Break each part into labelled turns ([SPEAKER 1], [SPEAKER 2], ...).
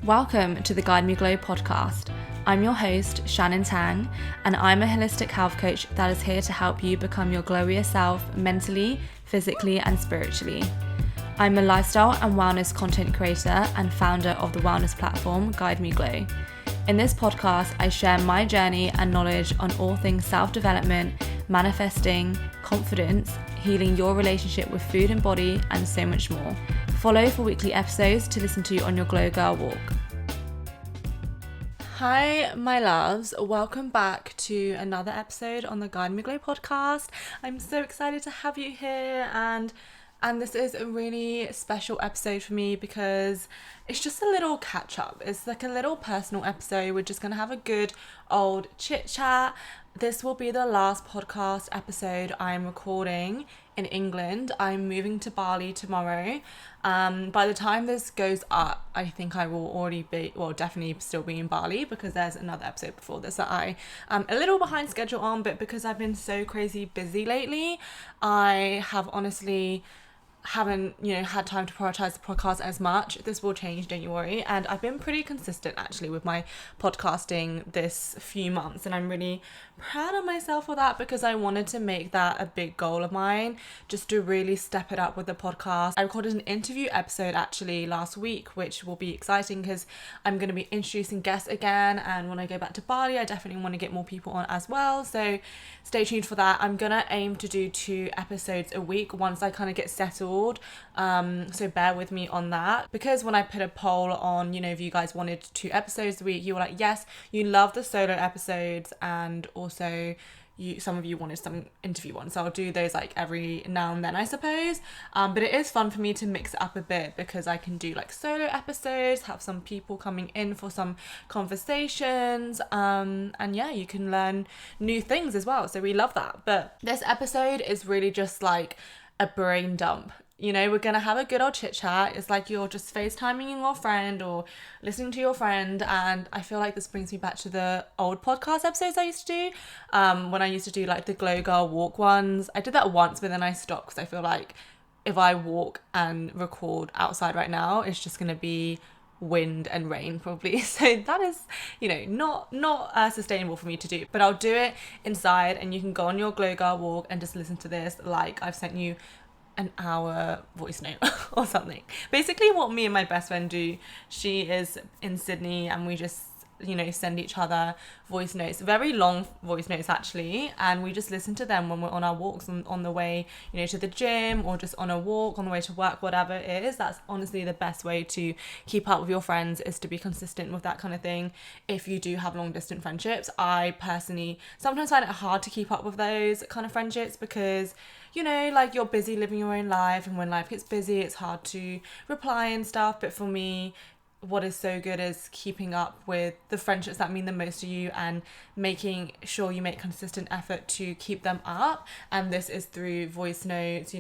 [SPEAKER 1] Welcome to the Guide Me Glow podcast. I'm your host, Shannon Tang, and I'm a holistic health coach that is here to help you become your glowier self mentally, physically, and spiritually. I'm a lifestyle and wellness content creator and founder of the wellness platform Guide Me Glow. In this podcast, I share my journey and knowledge on all things self-development, manifesting, confidence, healing your relationship with food and body, and so much more. Follow for weekly episodes to listen to on your Glow Girl walk. Hi, my loves. Welcome back to another episode on the Guide Me Glow podcast. I'm so excited to have you here, and this is a really special episode for me because it's just a little catch up. It's like a little personal episode. We're just going to have a good old chit chat. This will be the last podcast episode I'm recording in England. I'm moving to Bali tomorrow. By the time this goes up, I think I will already be, well, definitely still be in Bali because there's another episode before this that I am a little behind schedule on, but because I've been so crazy busy lately, I have honestly haven't had time to prioritize the podcast as much. This will change, don't you worry. And I've been pretty consistent actually with my podcasting this few months, and I'm really proud of myself for that because I wanted to make that a big goal of mine, just to really step it up with the podcast. I recorded an interview episode actually last week, which will be exciting because I'm going to be introducing guests again, and when I go back to Bali I definitely want to get more people on as well, so stay tuned for that. I'm gonna aim to do 2 episodes a week once I kind of get settled, so bear with me on that, because when I put a poll on, if you guys wanted 2 episodes a week, you were like, yes, you love the solo episodes, and also some of you wanted some interview ones, so I'll do those like every now and then, I suppose. But it is fun for me to mix it up a bit because I can do like solo episodes, have some people coming in for some conversations, and yeah, you can learn new things as well, so we love that. But this episode is really just like a brain dump. We're gonna have a good old chit chat. It's like you're just FaceTiming your friend or listening to your friend, and I feel like this brings me back to the old podcast episodes I used to do, when I used to do like the Glow Girl walk ones. I did that once, but then I stopped because I feel like if I walk and record outside right now, it's just gonna be wind and rain probably, so that is not sustainable for me to do. But I'll do it inside, and you can go on your Glow Girl walk and just listen to this like I've sent you an hour voice note or something. Basically what me and my best friend do, she is in Sydney, and we just send each other voice notes, very long voice notes actually, and we just listen to them when we're on our walks on the way to the gym, or just on a walk on the way to work, whatever it is. That's honestly the best way to keep up with your friends, is to be consistent with that kind of thing. If you do have long distance friendships, I personally sometimes find it hard to keep up with those kind of friendships because like you're busy living your own life, and when life gets busy it's hard to reply and stuff. But for me, what is so good is keeping up with the friendships that mean the most to you and making sure you make consistent effort to keep them up. And this is through voice notes,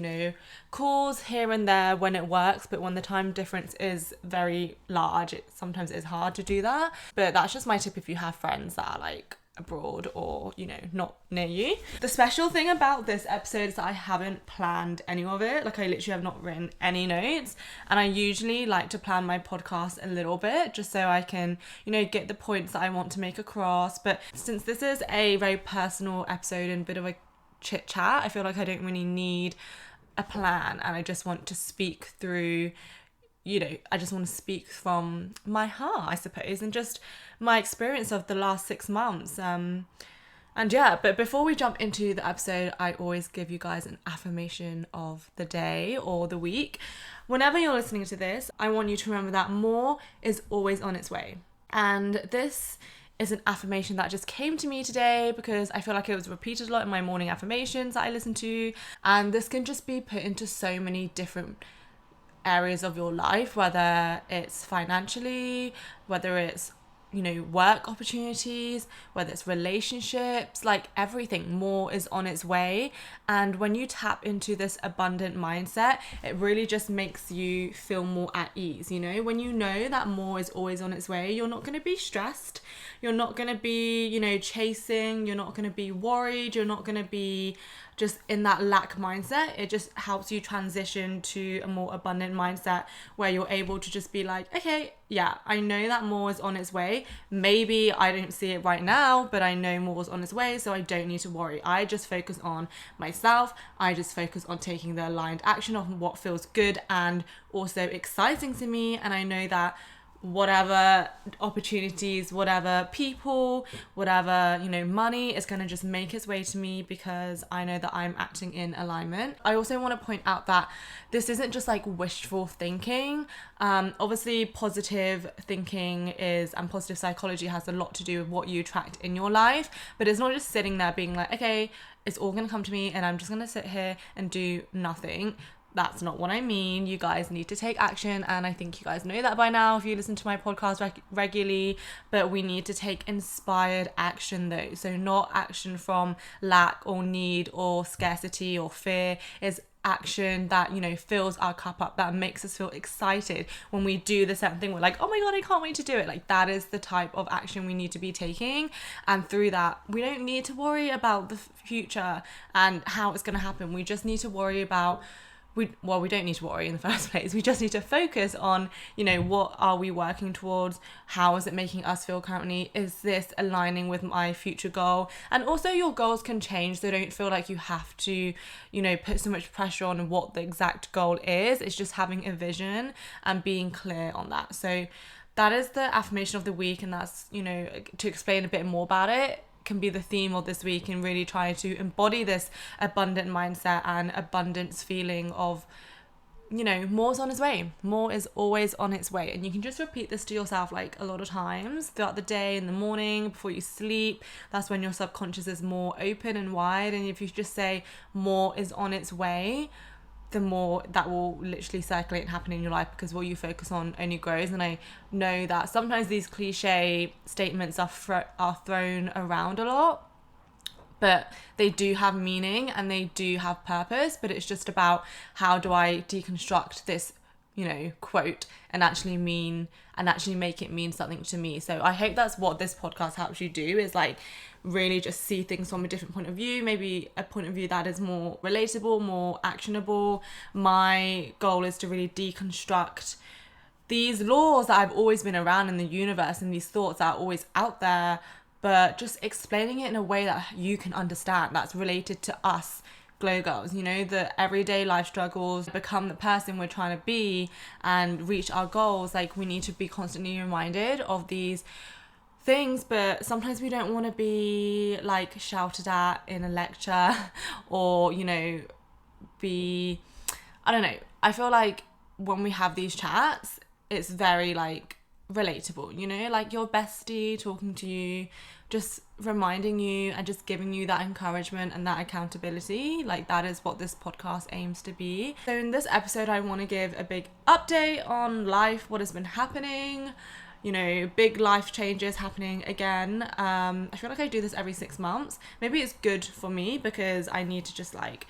[SPEAKER 1] calls here and there when it works, but when the time difference is very large, it sometimes is hard to do that. But that's just my tip if you have friends that are like abroad or not near you. The special thing about this episode is that I haven't planned any of it. Like I literally have not written any notes, and I usually like to plan my podcast a little bit just so I can get the points that I want to make across. But since this is a very personal episode and a bit of a chit chat, I feel like I don't really need a plan, and I just want to speak through I just want to speak from my heart, I suppose, and just my experience of the last 6 months. And yeah, but before we jump into the episode, I always give you guys an affirmation of the day or the week. Whenever you're listening to this, I want you to remember that more is always on its way. And this is an affirmation that just came to me today because I feel like it was repeated a lot in my morning affirmations that I listen to. And this can just be put into so many different areas of your life, whether it's financially, whether it's work opportunities, whether it's relationships, like everything. More is on its way. And when you tap into this abundant mindset, it really just makes you feel more at ease. When you know that more is always on its way, you're not going to be stressed, you're not going to be chasing, you're not going to be worried, you're not going to be just in that lack mindset, it just helps you transition to a more abundant mindset where you're able to just be like, okay, yeah, I know that more is on its way. Maybe I don't see it right now, but I know more is on its way, so I don't need to worry. I just focus on myself. I just focus on taking the aligned action of what feels good and also exciting to me. And I know that whatever opportunities, whatever people, whatever, money is going to just make its way to me because I know that I'm acting in alignment. I also want to point out that this isn't just like wishful thinking. Obviously positive thinking and positive psychology has a lot to do with what you attract in your life, but it's not just sitting there being like, okay, it's all going to come to me and I'm just going to sit here and do nothing. That's not what I mean. You guys need to take action, and I think you guys know that by now if you listen to my podcast regularly, but we need to take inspired action though. So not action from lack or need or scarcity or fear. It's action that, fills our cup up, that makes us feel excited. When we do the certain thing, we're like, oh my God, I can't wait to do it. Like, that is the type of action we need to be taking. And through that, we don't need to worry about the future and how it's going to happen. We just need to worry about we don't need to worry in the first place. We just need to focus on, what are we working towards? How is it making us feel currently? Is this aligning with my future goal? And also your goals can change, so don't feel like you have to, put so much pressure on what the exact goal is. It's just having a vision and being clear on that. So that is the affirmation of the week, and that's, to explain a bit more about it, can be the theme of this week, and really try to embody this abundant mindset and abundance feeling of, more is on its way. More is always on its way. And you can just repeat this to yourself like a lot of times throughout the day, in the morning, before you sleep. That's when your subconscious is more open and wide. And if you just say more is on its way, the more that will literally circulate and happen in your life, because what you focus on only grows. And I know that sometimes these cliche statements are thrown around a lot, but they do have meaning and they do have purpose. But it's just about, how do I deconstruct this quote and actually make it mean something to me. So I hope that's what this podcast helps you do, is like really just see things from a different point of view, maybe a point of view that is more relatable, more actionable. My goal is to really deconstruct these laws that I've always been around in the universe, and these thoughts that are always out there, but just explaining it in a way that you can understand, that's related to us glow girls, the everyday life struggles, become the person we're trying to be and reach our goals. Like, we need to be constantly reminded of these things, but sometimes we don't want to be like shouted at in a lecture or, I don't know. I feel like when we have these chats, it's very like relatable, like your bestie talking to you, just reminding you and just giving you that encouragement and that accountability. Like, that is what this podcast aims to be. So in this episode, I want to give a big update on life, what has been happening, big life changes happening again. I feel like I do this every 6 months. Maybe it's good for me because I need to just like,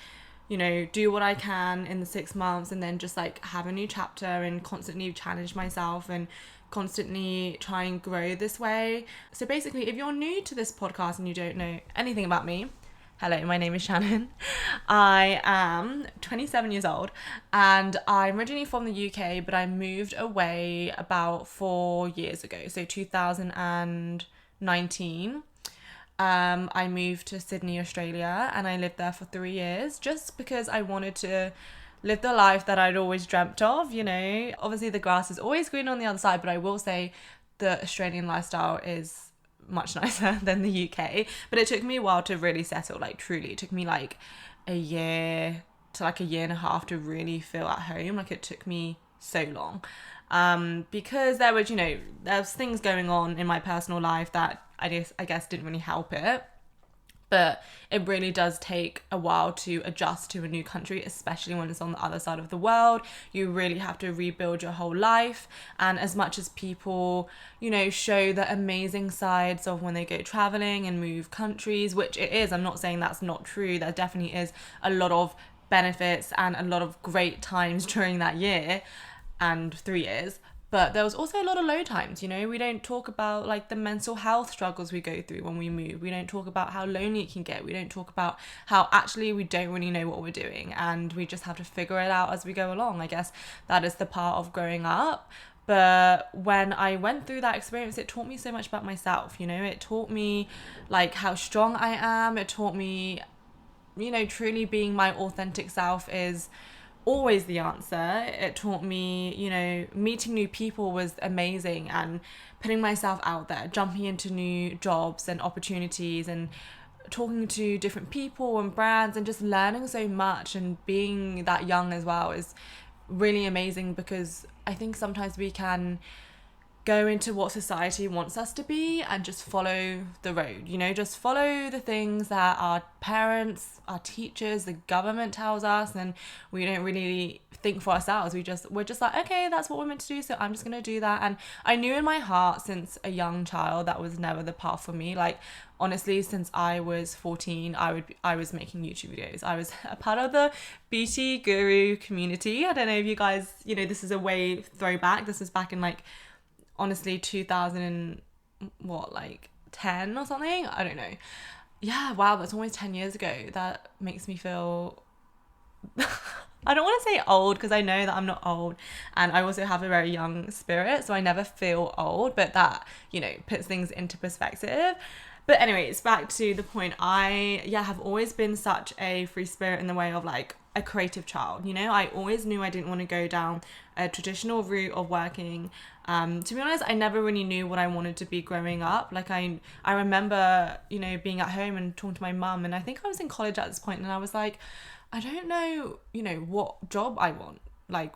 [SPEAKER 1] do what I can in the 6 months and then just like have a new chapter and constantly challenge myself and constantly try and grow this way. So basically, if you're new to this podcast and you don't know anything about me, hello, my name is Shannon. I am 27 years old and I'm originally from the UK, but I moved away about 4 years ago. So 2019, I moved to Sydney, Australia, and I lived there for 3 years just because I wanted to live the life that I'd always dreamt of. Obviously the grass is always green on the other side, but I will say the Australian lifestyle is much nicer than the UK. But it took me a while to really settle, like truly. It took me like a year to like a year and a half to really feel at home. Like, it took me so long because there was, there's things going on in my personal life that I guess didn't really help it. But it really does take a while to adjust to a new country, especially when it's on the other side of the world. You really have to rebuild your whole life. And as much as people, show the amazing sides of when they go traveling and move countries, which it is, I'm not saying that's not true. There definitely is a lot of benefits and a lot of great times during that year and 3 years. But there was also a lot of low times, you know. We don't talk about like the mental health struggles we go through when we move. We don't talk about how lonely it can get. We don't talk about how actually we don't really know what we're doing and we just have to figure it out as we go along. I guess that is the part of growing up. But when I went through that experience, it taught me so much about myself, you know. It taught me like how strong I am. It taught me, you know, truly being my authentic self is always the answer. It taught me, you know, meeting new people was amazing, and putting myself out there, jumping into new jobs and opportunities, and talking to different people and brands, and just learning so much, and being that young as well is really amazing, because I think sometimes we can go into what society wants us to be and just follow the road, you know, just follow the things that our parents, our teachers, the government tells us, and we don't really think for ourselves. We're just like, okay, that's what we're meant to do, so I'm just gonna do that. And I knew in my heart since a young child that was never the path for me. Like, honestly, since I was 14, I was making YouTube videos. I was a part of the beauty guru community. I don't know if you guys, you know, this is a way throwback. This was back in like, honestly, 2000 and what, like 10 or something, I don't know. Yeah, wow, that's almost 10 years ago. That makes me feel I don't want to say old, because I know that I'm not old, and I also have a very young spirit, so I never feel old, but that, you know, puts things into perspective. But anyways, back to the point, I have always been such a free spirit in the way of like a creative child, you know. I always knew I didn't want to go down a traditional route of working. To be honest, I never really knew what I wanted to be growing up. Like I remember, you know, being at home and talking to my mum, and I think I was in college at this point, and I was like, I don't know, you know, what job I want. Like,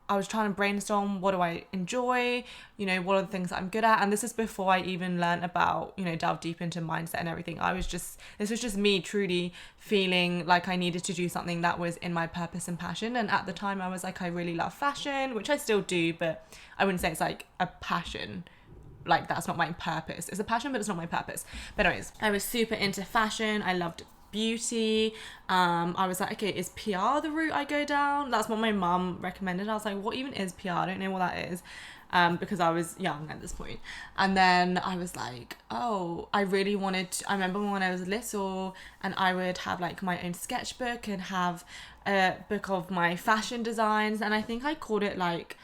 [SPEAKER 1] I was trying to brainstorm, what do I enjoy, you know, what are the things that I'm good at. And this is before I even learned about, you know, delve deep into mindset and everything. This was just me truly feeling like I needed to do something that was in my purpose and passion. And at the time I was like, I really love fashion, which I still do, but I wouldn't say it's like a passion. Like, that's not my purpose. It's a passion, but it's not my purpose. But anyways, I was super into fashion. I loved beauty. I was like, okay, is PR the route I go down? That's what my mum recommended. I was like, what even is PR? I don't know what that is, because I was young at this point. And then I was like, oh, I really wanted to, I remember when I was little, and I would have like my own sketchbook and have a book of my fashion designs, and I think I called it like,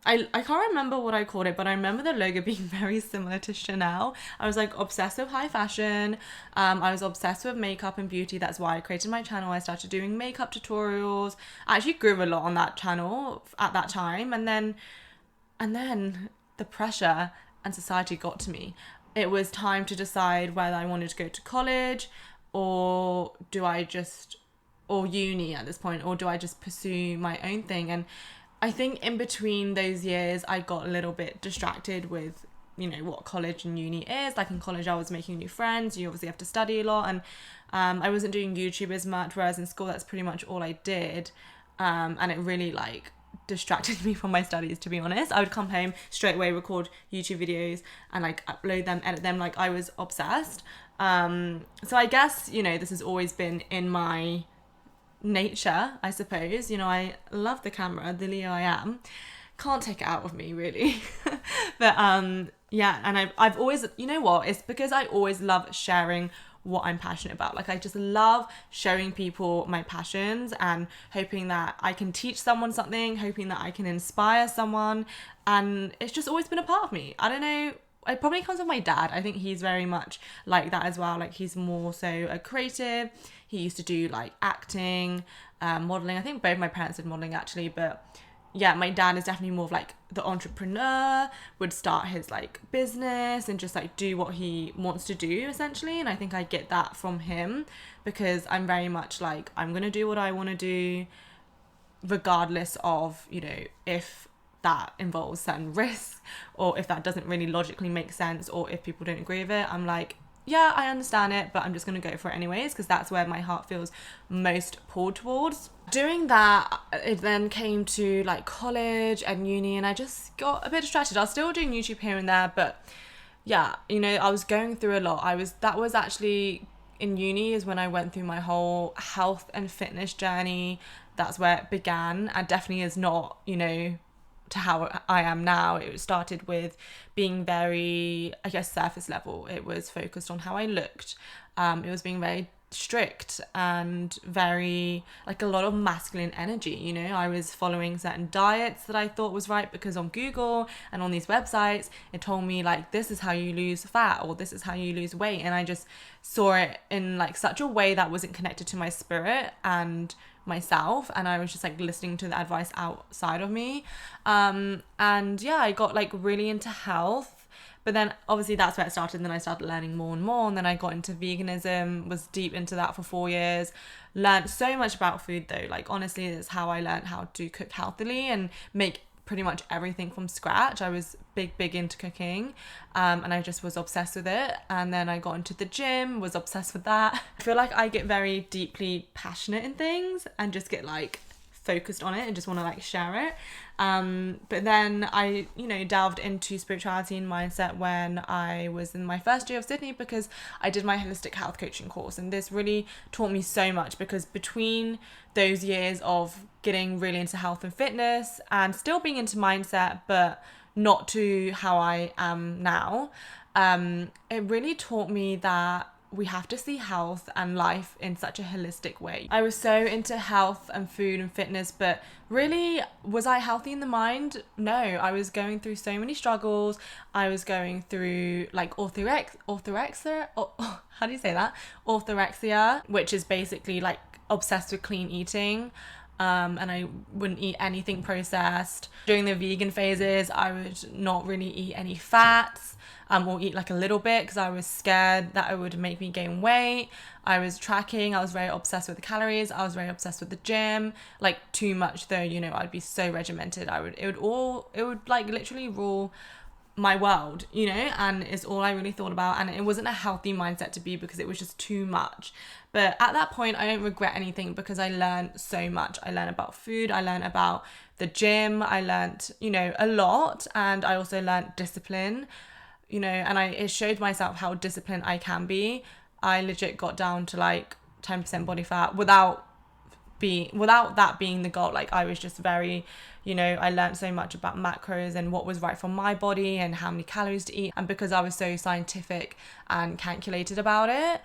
[SPEAKER 1] I can't remember what I called it, but I remember the logo being very similar to Chanel. I was like obsessed with high fashion. I was obsessed with makeup and beauty. That's why I created my channel. I started doing makeup tutorials. I actually grew a lot on that channel at that time. And then the pressure and society got to me. It was time to decide whether I wanted to go to college, or or uni at this point, or do I just pursue my own thing? And I think in between those years, I got a little bit distracted with, you know, what college and uni is. Like in college, I was making new friends. You obviously have to study a lot, and I wasn't doing YouTube as much, whereas in school, that's pretty much all I did. And it really like distracted me from my studies, to be honest. I would come home straight away, record YouTube videos and like upload them, edit them. Like, I was obsessed. So I guess, you know, this has always been in my nature, I suppose. You know, I love the camera, the Leo I am. Can't take it out of me, really. But yeah, and I've always, you know what, it's because I always love sharing what I'm passionate about. Like, I just love showing people my passions and hoping that I can teach someone something, hoping that I can inspire someone, and it's just always been a part of me. I don't know, it probably comes with my dad. I think he's very much like that as well. Like, he's more so a creative. He used to do like acting, modeling. I think both my parents did modeling actually, but yeah, my dad is definitely more of like the entrepreneur, would start his like business and just like do what he wants to do essentially. And I think I get that from him, because I'm very much like, I'm gonna do what I want to do regardless of, you know, if that involves certain risks, or if that doesn't really logically make sense, or if people don't agree with it. I'm like, yeah, I understand it, but I'm just going to go for it anyways, because that's where my heart feels most pulled towards. Doing that, it then came to like college and uni, and I just got a bit distracted. I was still doing YouTube here and there, but yeah, you know, I was going through a lot. That was actually in uni is when I went through my whole health and fitness journey. That's where it began, and definitely is not, you know, to how I am now. It started with being very, I guess, surface level. It was focused on how I looked. It was being very strict and very, like, a lot of masculine energy. You know, I was following certain diets that I thought was right because on Google and on these websites it told me, like, this is how you lose fat or this is how you lose weight, and I just saw it in, like, such a way that wasn't connected to my spirit and myself, and I was just, like, listening to the advice outside of me. And yeah, I got, like, really into health. But then obviously that's where it started, and then I started learning more and more, and then I got into veganism, was deep into that for 4 years, learned so much about food though. Like, honestly, it's how I learned how to cook healthily and make pretty much everything from scratch. I was big into cooking, and I just was obsessed with it. And then I got into the gym, was obsessed with that. I feel like I get very deeply passionate in things and just get, like, focused on it and just want to, like, share it. But then I, delved into spirituality and mindset when I was in my first year of Sydney, because I did my holistic health coaching course, and this really taught me so much, because between those years of getting really into health and fitness and still being into mindset but not to how I am now, it really taught me that we have to see health and life in such a holistic way. I was so into health and food and fitness, but really, was I healthy in the mind? No, I was going through so many struggles. I was going through, like, orthorexia, how do you say that? Orthorexia, which is basically, like, obsessed with clean eating. And I wouldn't eat anything processed. During the vegan phases, I would not really eat any fats, or eat, like, a little bit, because I was scared that it would make me gain weight. I was tracking. I was very obsessed with the calories. I was very obsessed with the gym, like, too much though. I'd be so regimented. It would like literally rule my world, and it's all I really thought about, and it wasn't a healthy mindset to be, because it was just too much. But at that point, I don't regret anything, because I learned so much. I learned about food, I learned about the gym, I learned, a lot, and I also learned discipline, and it showed myself how disciplined I can be. I legit got down to, like, 10% body fat without that being the goal. Like, I was just very, I learned so much about macros and what was right for my body and how many calories to eat. And because I was so scientific and calculated about it,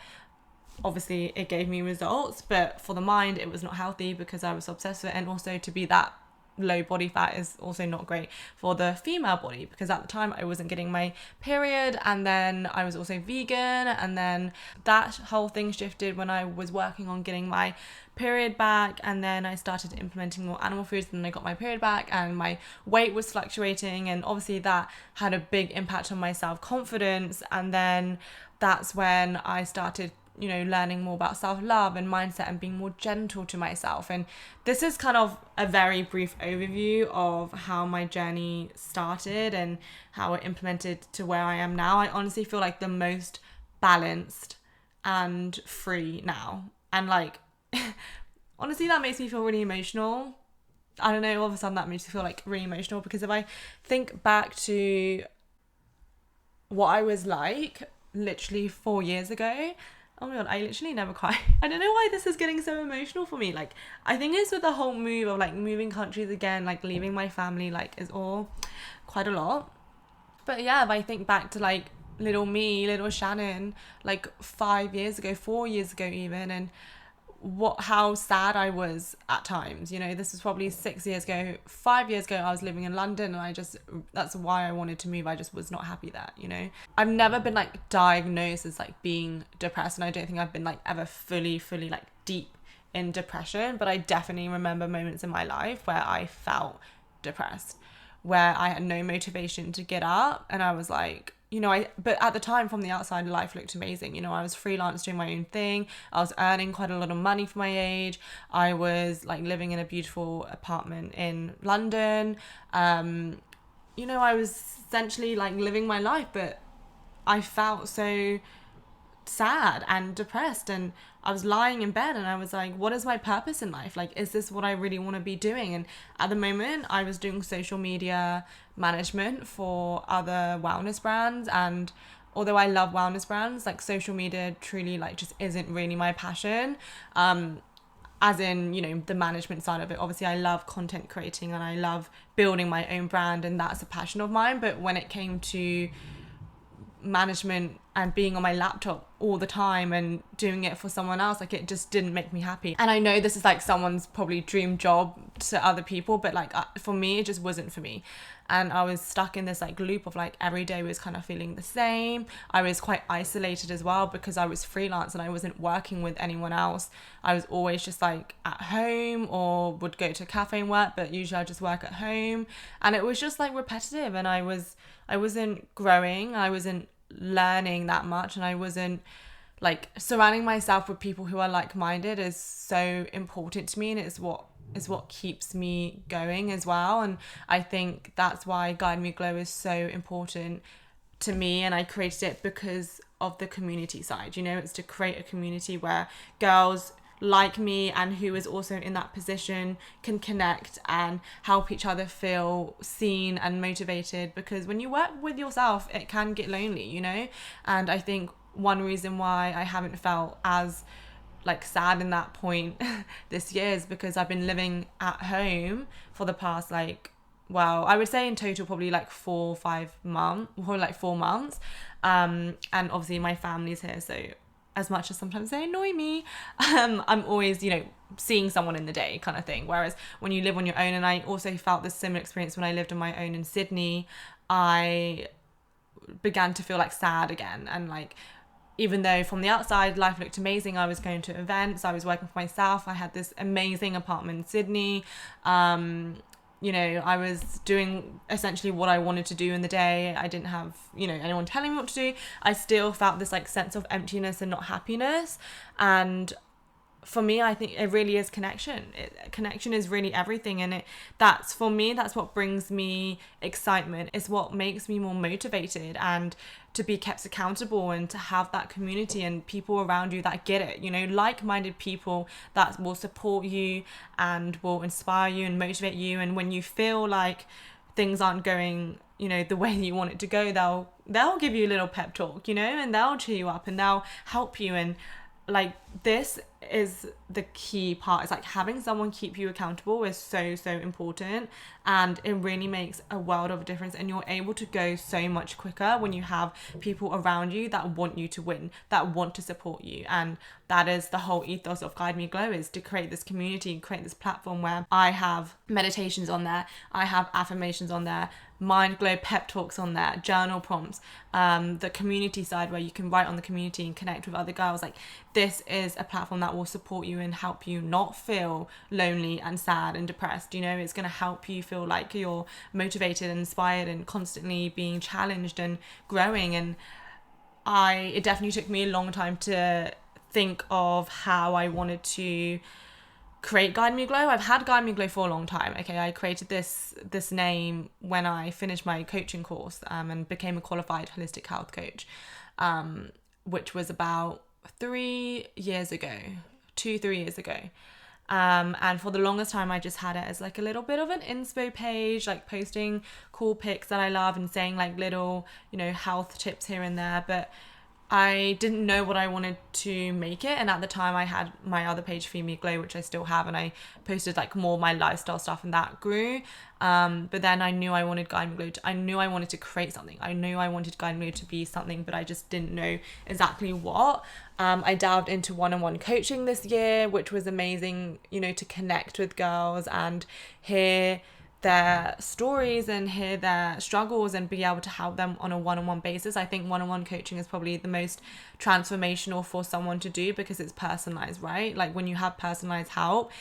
[SPEAKER 1] obviously it gave me results, but for the mind it was not healthy, because I was obsessed with it. And also, to be that low body fat is also not great for the female body, because at the time I wasn't getting my period, and then I was also vegan, and then that whole thing shifted when I was working on getting my period back, and then I started implementing more animal foods, and then I got my period back, and my weight was fluctuating, and obviously that had a big impact on my self-confidence. And then that's when I started learning more about self-love and mindset and being more gentle to myself. And this is kind of a very brief overview of how my journey started and how it implemented to where I am now. I honestly feel like the most balanced and free now. And, like, honestly, that makes me feel really emotional. I don't know, all of a sudden that makes me feel, like, really emotional, because if I think back to what I was like literally 4 years ago, oh my god, I literally never cry. I don't know why this is getting so emotional for me. Like, I think it's with the whole move of, like, moving countries again, like, leaving my family, like, is all quite a lot. But yeah, if I think back to, like, little me, little Shannon, like 5 years ago, 4 years ago even, and how sad I was at times. This was probably 6 years ago. 5 years ago I was living in London, and that's why I wanted to move. I just was not happy there. I've never been, like, diagnosed as, like, being depressed, and I don't think I've been, like, ever fully like deep in depression, but I definitely remember moments in my life where I felt depressed, where I had no motivation to get up, and I was like, but at the time, from the outside, life looked amazing. I was freelance doing my own thing. I was earning quite a lot of money for my age. I was, like, living in a beautiful apartment in London. I was essentially, like, living my life, but I felt so sad and depressed, and I was lying in bed, and I was like, what is my purpose in life? Like, is this what I really want to be doing? And at the moment I was doing social media management for other wellness brands, and although I love wellness brands, like, social media truly, like, just isn't really my passion. as in, the management side of it. Obviously, I love content creating and I love building my own brand, and that's a passion of mine. But when it came to management and being on my laptop all the time and doing it for someone else, like, it just didn't make me happy. And I know this is like someone's probably dream job to other people, but like for me, it just wasn't for me. And I was stuck in this like loop of like every day was kind of feeling the same. I was quite isolated as well because I was freelance and I wasn't working with anyone else. I was always just like at home or would go to a cafe and work, but usually I just work at home, and it was just like repetitive, and I wasn't growing, I wasn't learning that much, and I wasn't like surrounding myself with people who are like-minded is so important to me, and it's what keeps me going as well. And I think that's why Guide Me Glow is so important to me, and I created it because of the community side. It's to create a community where girls like me and who is also in that position can connect and help each other feel seen and motivated, because when you work with yourself it can get lonely, and I think one reason why I haven't felt as like sad in that point this year is because I've been living at home for the past I would say in total probably like 4 or 5 months, or like 4 months, and obviously my family's here, so as much as sometimes they annoy me, I'm always, seeing someone in the day kind of thing. Whereas when you live on your own, and I also felt this similar experience when I lived on my own in Sydney, I began to feel like sad again. And like, even though from the outside life looked amazing, I was going to events, I was working for myself, I had this amazing apartment in Sydney, I was doing essentially what I wanted to do in the day. I didn't have, anyone telling me what to do. I still felt this like sense of emptiness and not happiness. And for me, I think it really is connection. Connection is really everything. And that's what brings me excitement. It's what makes me more motivated and to be kept accountable and to have that community and people around you that get it, like-minded people that will support you and will inspire you and motivate you. And when you feel like things aren't going, the way you want it to go, they'll give you a little pep talk, and they'll cheer you up and they'll help you. And like, this is the key part. It's like having someone keep you accountable is so important, and it really makes a world of a difference, and you're able to go so much quicker when you have people around you that want you to win, that want to support you. And that is the whole ethos of Guide Me Glow, is to create this community and create this platform where I have meditations on there, I have affirmations on there, mind glow pep talks on there, journal prompts, the community side where you can write on the community and connect with other girls. Like, this is a platform that will support you and help you not feel lonely and sad and depressed. It's going to help you feel like you're motivated and inspired and constantly being challenged and growing. And it definitely took me a long time to think of how I wanted to create Guide Me Glow. I've had Guide Me Glow for a long time. Okay, I created this name when I finished my coaching course and became a qualified holistic health coach, which was about 3 years ago, 2-3 years ago. And for the longest time I just had it as like a little bit of an inspo page, like posting cool pics that I love and saying like little, health tips here and there. But I didn't know what I wanted to make it. And at the time I had my other page, Feed Me Glow, which I still have, and I posted like more of my lifestyle stuff, and that grew. But then I knew I wanted Guide Me Glow. I knew I wanted to create something. I knew I wanted Guide Me Glow to be something, but I just didn't know exactly what. I delved into one-on-one coaching this year, which was amazing, to connect with girls and hear their stories and hear their struggles and be able to help them on a one-on-one basis. I think one-on-one coaching is probably the most transformational for someone to do because it's personalized, right? Like, when you have personalized help,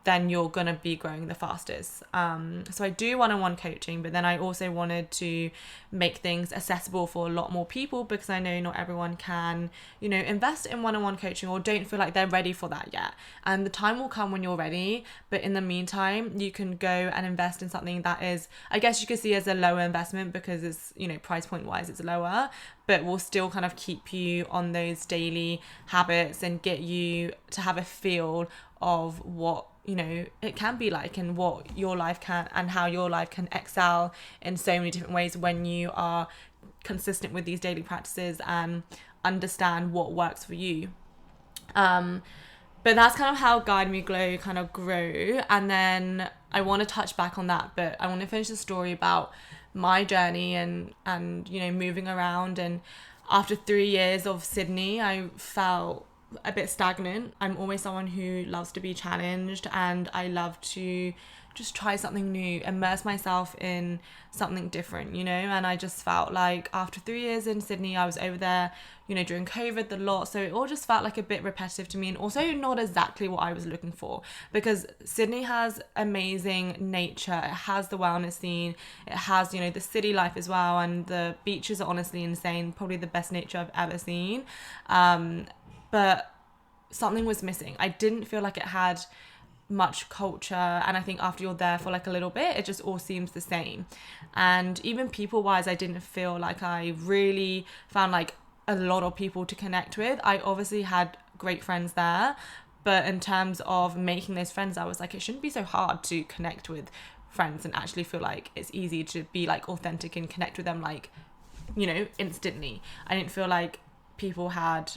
[SPEAKER 1] then you're gonna be growing the fastest. So I do one-on-one coaching, but then I also wanted to make things accessible for a lot more people, because I know not everyone can, invest in one-on-one coaching or don't feel like they're ready for that yet. And the time will come when you're ready, but in the meantime, you can go and invest in something that is, I guess you could see as a lower investment, because it's, price point wise, it's lower, but will still kind of keep you on those daily habits and get you to have a feel of what it can be like, and what your life can, and how your life can excel in so many different ways when you are consistent with these daily practices and understand what works for you. But that's kind of how Guide Me Glow kind of grew. And then I want to touch back on that, but I want to finish the story about my journey and you know, moving around. And after 3 years of Sydney, I felt a bit stagnant. I'm always someone who loves to be challenged, and I love to just try something new, immerse myself in something different, you know. And I just felt like after 3 years in Sydney, I was over there, you know, during COVID the lot, so it all just felt like a bit repetitive to me, and also not exactly what I was looking for, because Sydney has amazing nature, it has the wellness scene, it has, you know, the city life as well, and the beaches are honestly insane, probably the best nature I've ever seen, but something was missing. I didn't feel like it had much culture, and I think after you're there for like a little bit, it just all seems the same. And even people wise, I didn't feel like I really found like a lot of people to connect with. I obviously had great friends there, but in terms of making those friends, I was like, it shouldn't be so hard to connect with friends and actually feel like it's easy to be like authentic and connect with them, like, you know, instantly. I didn't feel like people had,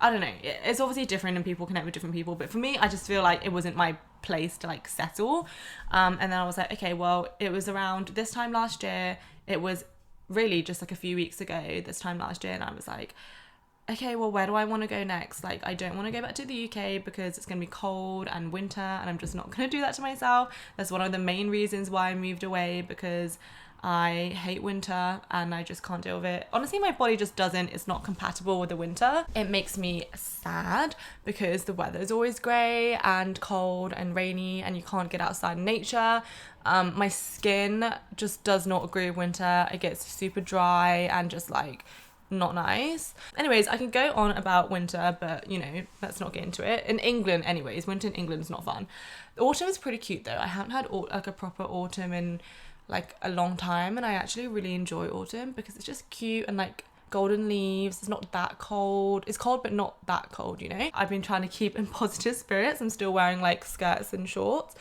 [SPEAKER 1] I don't know, it's obviously different and people connect with different people, but for me, I just feel like it wasn't my place to like settle. And then I was like, okay, well, it was around this time last year, it was really just like a few weeks ago, this time last year, and I was like, okay, well, where do I want to go next? Like, I don't want to go back to the UK because it's going to be cold and winter, and I'm just not going to do that to myself. That's one of the main reasons why I moved away, because I hate winter and I just can't deal with it. Honestly, my body just doesn't, it's not compatible with the winter. It makes me sad because the weather is always grey and cold and rainy and you can't get outside in nature. My skin just does not agree with winter. It gets super dry and just like not nice. Anyways, I can go on about winter, but you know, let's not get into it. In England anyways, winter in England is not fun. Autumn is pretty cute though. I haven't had like a proper autumn in like a long time, and I actually really enjoy autumn because it's just cute and like golden leaves. It's not that cold. It's cold but not that cold, you know. I've been trying to keep in positive spirits. I'm still wearing like skirts and shorts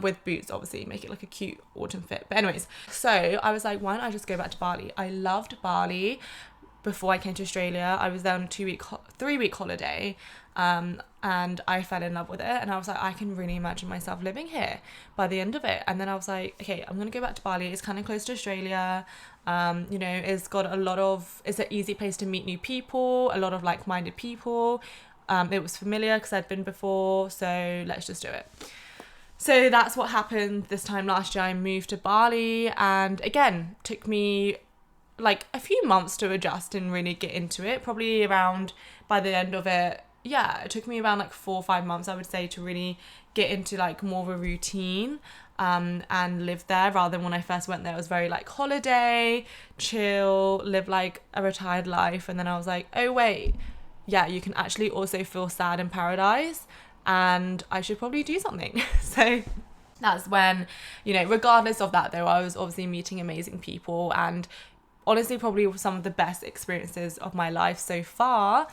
[SPEAKER 1] with boots, obviously make it like a cute autumn fit. But anyways, so I was like, why don't I just go back to Bali? I loved Bali before I came to Australia. I was there on a 3-week holiday, and I fell in love with it, and I was like, I can really imagine myself living here by the end of it. And then I was like, okay, I'm gonna go back to Bali. It's kind of close to Australia, you know, it's got it's an easy place to meet new people, a lot of like-minded people. It was familiar because I'd been before, so let's just do it. So that's what happened this time last year. I moved to Bali, and again, took me like a few months to adjust and really get into it. Probably around, by the end of it, yeah, it took me around like 4 or 5 months, I would say, to really get into like more of a routine and live there, rather than when I first went there it was very like holiday, chill, live like a retired life. And then I was like, oh wait, yeah, you can actually also feel sad in paradise, and I should probably do something. So that's when, you know, regardless of that though, I was obviously meeting amazing people, and honestly probably some of the best experiences of my life so far.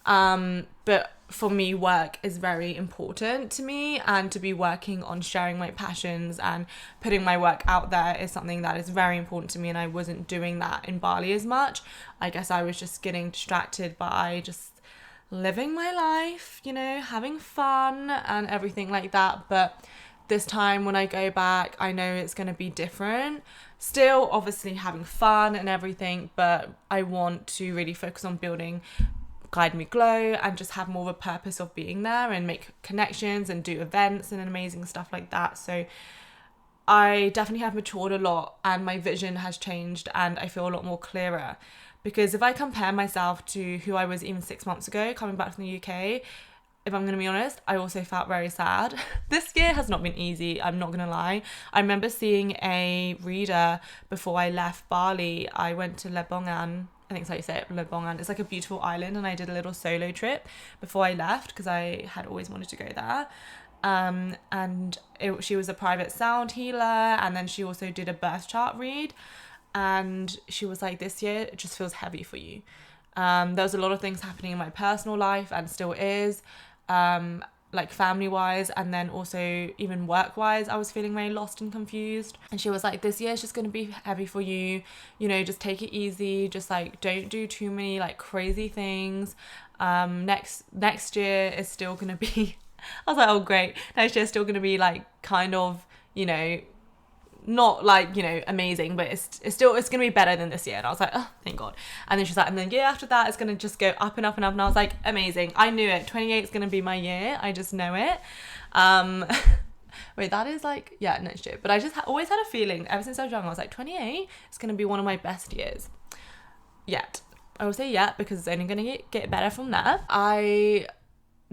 [SPEAKER 1] But for me, work is very important to me, and to be working on sharing my passions and putting my work out there is something that is very important to me, and I wasn't doing that in Bali as much. I guess I was just getting distracted by just living my life, you know, having fun and everything like that. But this time when I go back, I know it's going to be different. Still obviously having fun and everything, but I want to really focus on building Guide Me Glow and just have more of a purpose of being there and make connections and do events and amazing stuff like that. So I definitely have matured a lot, and my vision has changed, and I feel a lot more clearer. Because if I compare myself to who I was even 6 months ago coming back from the UK, if I'm going to be honest, I also felt very sad. This year has not been easy, I'm not going to lie. I remember seeing a reader before I left Bali. I went to Lebongan, I think that's how you say it, Lebongan. It's like a beautiful island, and I did a little solo trip before I left because I had always wanted to go there. She was a private sound healer, and then she also did a birth chart read. And she was like, this year it just feels heavy for you. There was a lot of things happening in my personal life, and still is, like family wise, and then also even work wise, I was feeling very lost and confused. And she was like, this year is just going to be heavy for you, you know, just take it easy, just like don't do too many like crazy things, Next year is still gonna be I was like, oh great, next year is still gonna be like kind of, not like, amazing, but it's gonna be better than this year. And I was like, oh, thank God. And then she's like, and then year after that it's gonna just go up and up and up. And I was like, amazing. I knew it. 28 is gonna be my year. I just know it. Wait, that is like, yeah, next year. But I just always had a feeling ever since I was young, I was like, 28 is gonna be one of my best years yet. I will say yet because it's only gonna get better from there. I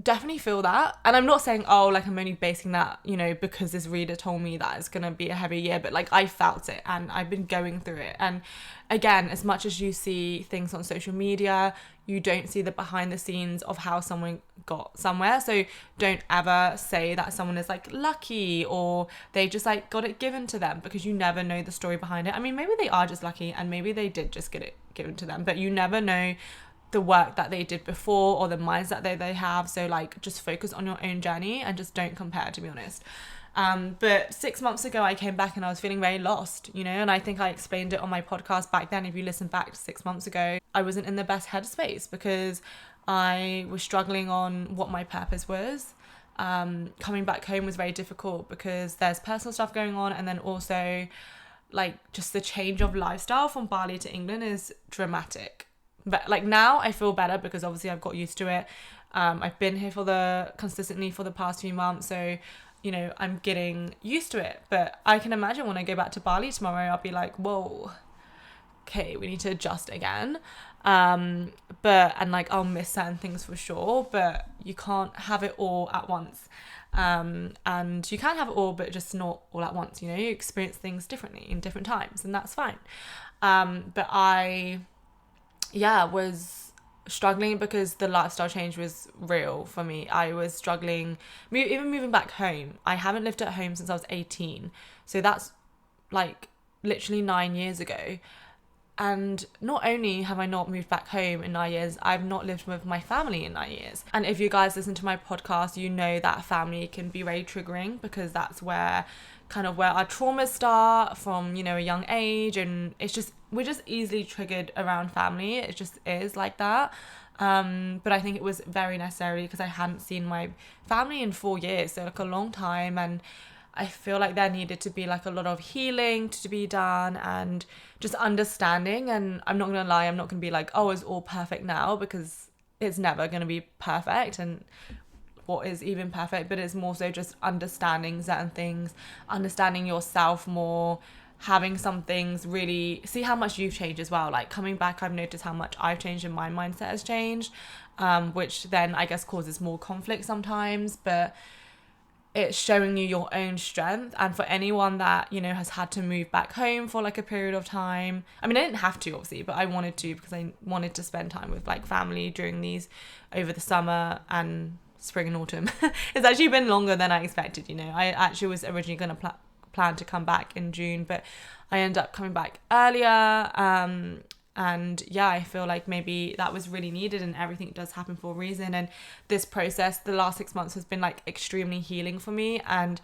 [SPEAKER 1] definitely feel that, and I'm not saying I'm only basing that because this reader told me that it's gonna be a heavy year, but like I felt it and I've been going through it. And again, as much as you see things on social media, you don't see the behind the scenes of how someone got somewhere. So don't ever say that someone is like lucky or they just like got it given to them, because you never know the story behind it. I mean, maybe they are just lucky and maybe they did just get it given to them, but you never know the work that they did before or the mindset that they have. So like just focus on your own journey and just don't compare, to be honest. But 6 months ago I came back and I was feeling very lost, and I think I explained it on my podcast back then. If you listen back to 6 months ago, I wasn't in the best headspace because I was struggling on what my purpose was. Coming back home was very difficult because there's personal stuff going on, and then also like just the change of lifestyle from Bali to England is dramatic. But like now I feel better because obviously I've got used to it. I've been here consistently for the past few months, so I'm getting used to it. But I can imagine when I go back to Bali tomorrow, I'll be like, whoa, okay, we need to adjust again. And like I'll miss certain things for sure, but you can't have it all at once. And you can have it all, but just not all at once. You experience things differently in different times, and that's fine. But I was struggling because the lifestyle change was real for me. I was struggling, even moving back home. I haven't lived at home since I was 18. So that's like literally 9 years ago. And not only have I not moved back home in 9 years, I've not lived with my family in 9 years. And if you guys listen to my podcast, you know that family can be very triggering because that's where our traumas start from, a young age. And we're just easily triggered around family. It just is like that. But I think it was very necessary because I hadn't seen my family in 4 years, so like a long time. And I feel like there needed to be like a lot of healing to be done and just understanding. And I'm not gonna lie, I'm not gonna be like, oh, it's all perfect now, because it's never gonna be perfect. And what is even perfect, but it's more so just understanding certain things, understanding yourself more, having some things really see how much you've changed as well. Like coming back, I've noticed how much I've changed and my mindset has changed, which then I guess causes more conflict sometimes, but it's showing you your own strength. And for anyone that has had to move back home for like a period of time, I mean, I didn't have to obviously, but I wanted to because I wanted to spend time with like family during these over the summer and spring and autumn. It's actually been longer than I expected. I actually was originally going to plan to come back in June, but I ended up coming back earlier. And yeah, I feel like maybe that was really needed, and everything does happen for a reason. And this process, the last 6 months, has been like extremely healing for me, and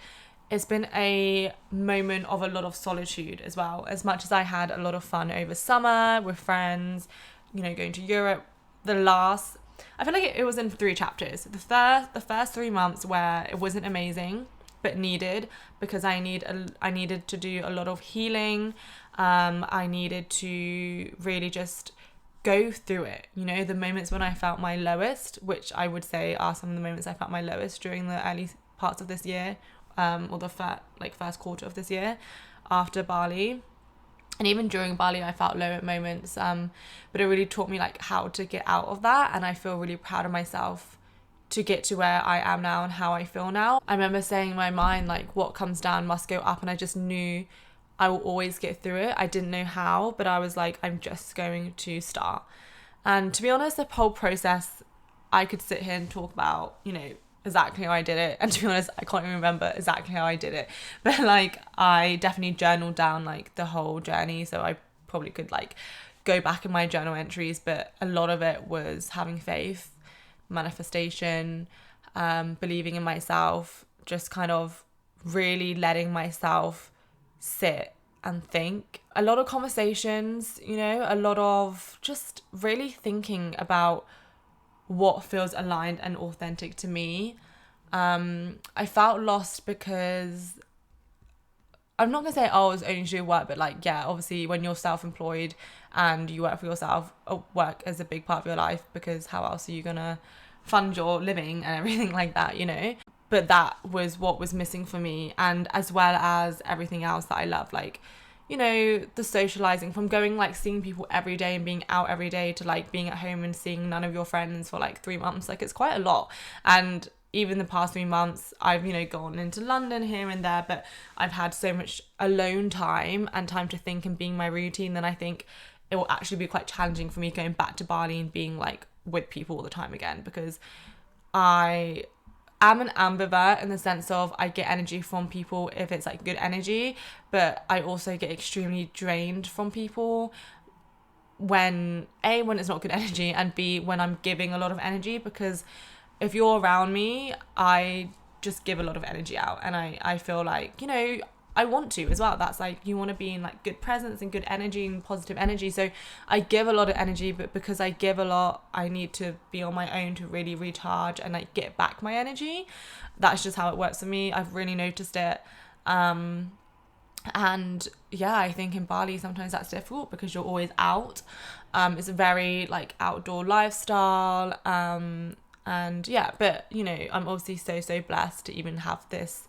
[SPEAKER 1] it's been a moment of a lot of solitude as well. As much as I had a lot of fun over summer with friends, going to Europe, I feel like it was in 3 chapters. The first 3 months where it wasn't amazing, but needed, because I needed to do a lot of healing. I needed to really just go through it. The moments when I felt my lowest, which I would say are some of the moments I felt my lowest during the early parts of this year, or the first quarter of this year after Bali. And even during Bali, I felt low at moments, but it really taught me like how to get out of that. And I feel really proud of myself to get to where I am now and how I feel now. I remember saying in my mind, like, what comes down must go up. And I just knew I will always get through it. I didn't know how, but I was like, I'm just going to start. And to be honest, the whole process, I could sit here and talk about, exactly how I did it. And to be honest, I can't even remember exactly how I did it, but like I definitely journaled down like the whole journey, so I probably could like go back in my journal entries. But a lot of it was having faith, manifestation, believing in myself, just kind of really letting myself sit and think. A lot of conversations, a lot of just really thinking about what feels aligned and authentic to me. I felt lost because I'm not gonna say, oh, I was only doing work, but like, yeah, obviously when you're self-employed and you work for yourself, work is a big part of your life, because how else are you gonna fund your living and everything like that, you know? But that was what was missing for me, and as well as everything else that I love, like, you know, the socializing, from going like seeing people every day and being out every day to like being at home and seeing none of your friends for like 3 months. Like, it's quite a lot. And even the past 3 months, I've, you know, gone into London here and there, but I've had so much alone time and time to think and being my routine, then I think it will actually be quite challenging for me going back to Bali and being like with people all the time again, because I am an ambivert in the sense of I get energy from people if it's like good energy, but I also get extremely drained from people when it's not good energy, and B, when I'm giving a lot of energy, because if you're around me, I just give a lot of energy out, and I feel like, you know, I want to as well. That's like, you want to be in like good presence and good energy and positive energy. So I give a lot of energy, but because I give a lot, I need to be on my own to really recharge and like get back my energy. That's just how it works for me. I've really noticed it. And yeah, I think in Bali sometimes that's difficult because you're always out. It's a very like outdoor lifestyle. And yeah, but you know, I'm obviously so blessed to even have this,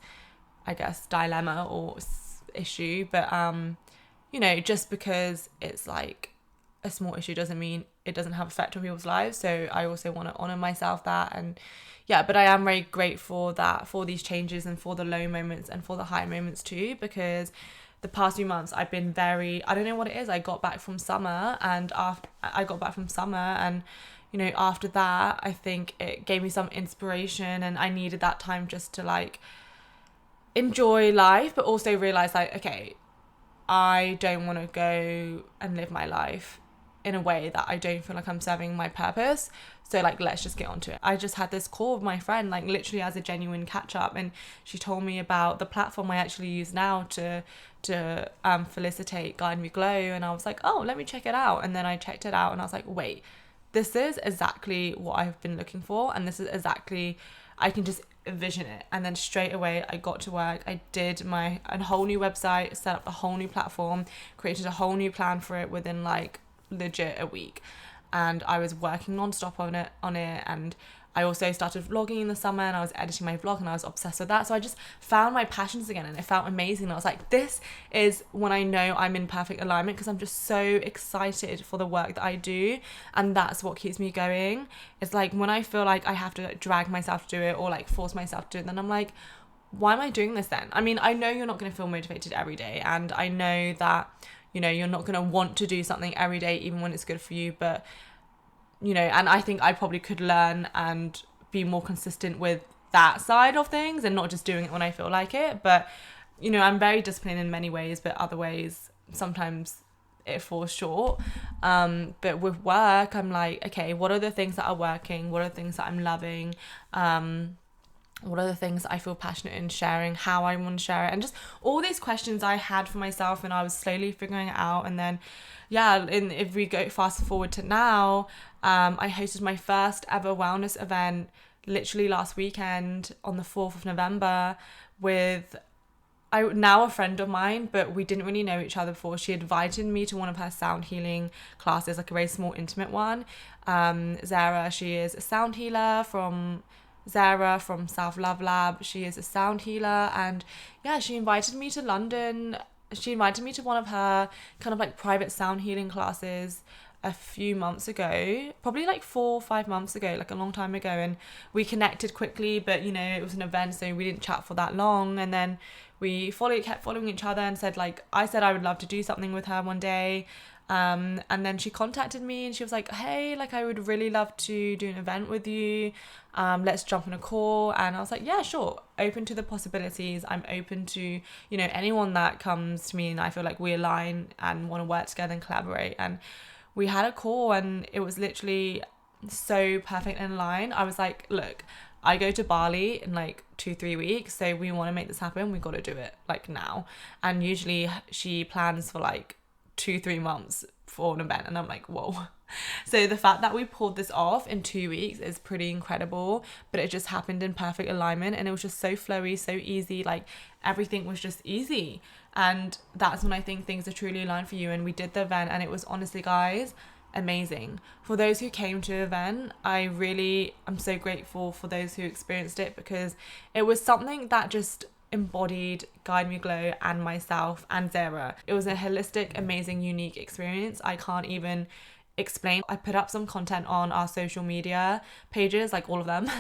[SPEAKER 1] I guess, dilemma or issue. But you know, just because it's like a small issue doesn't mean it doesn't have effect on people's lives. So I also want to honor myself that. And yeah, but I am very grateful that for these changes and for the low moments and for the high moments too, because the past few months I've been very, I don't know what it is. I got back from summer, and you know, after that, I think it gave me some inspiration, and I needed that time just to like enjoy life, but also realize like, okay, I don't want to go and live my life in a way that I don't feel like I'm serving my purpose. So like, let's just get onto it. I just had this call with my friend, like literally as a genuine catch up, and she told me about the platform I actually use now to felicitate Guide Me Glow, and I was like, oh, let me check it out. And then I checked it out, and I was like, wait, this is exactly what I've been looking for, and this is exactly, I can just envision it. And then straight away I got to work. I did a whole new website, set up a whole new platform, created a whole new plan for it within like legit a week, and I was working non-stop on it. And I also started vlogging in the summer, and I was editing my vlog, and I was obsessed with that. So I just found my passions again, and it felt amazing. And I was like, this is when I know I'm in perfect alignment, because I'm just so excited for the work that I do, and that's what keeps me going. It's like when I feel like I have to drag myself to do it or like force myself to do it, then I'm like, why am I doing this then? I mean, I know you're not going to feel motivated every day, and I know that, you know, you're not going to want to do something every day even when it's good for you, but you know, and I think I probably could learn and be more consistent with that side of things and not just doing it when I feel like it. But, you know, I'm very disciplined in many ways, but other ways, sometimes it falls short. But with work, I'm like, okay, what are the things that are working? What are the things that I'm loving? What are the things that I feel passionate in sharing, how I want to share it, and just all these questions I had for myself, and I was slowly figuring it out. And then, yeah, if we go fast forward to now, I hosted my first ever wellness event literally last weekend on the 4th of November with now a friend of mine, but we didn't really know each other before. She invited me to one of her sound healing classes, like a very small, intimate one. Zara, she is a sound healer from Self Love Lab. She is a sound healer, and yeah, she invited me to London. She invited me to one of her kind of like private sound healing classes a few months ago, probably like 4 or 5 months ago, like a long time ago, and we connected quickly, but you know, it was an event, so we didn't chat for that long. And then we kept following each other, and I said I would love to do something with her one day. And then she contacted me, and she was like, hey, like I would really love to do an event with you. Let's jump on a call. And I was like, yeah, sure. Open to the possibilities. I'm open to, you know, anyone that comes to me and I feel like we align and want to work together and collaborate. And we had a call, and it was literally so perfect in line. I was like, look, I go to Bali in like 2-3 weeks, so we want to make this happen. We got to do it like now. And usually she plans for like 2-3 months for an event, and I'm like, whoa. So the fact that we pulled this off in 2 weeks is pretty incredible, but it just happened in perfect alignment, and it was just so flowy, so easy. Like, everything was just easy, and that's when I think things are truly aligned for you. And we did the event, and it was honestly, guys, amazing. For those who came to the event, I'm so grateful for those who experienced it, because it was something that just embodied Guide Me Glow and myself and Zara. It was a holistic, amazing, unique experience. I can't even explain. I put up some content on our social media pages, like all of them,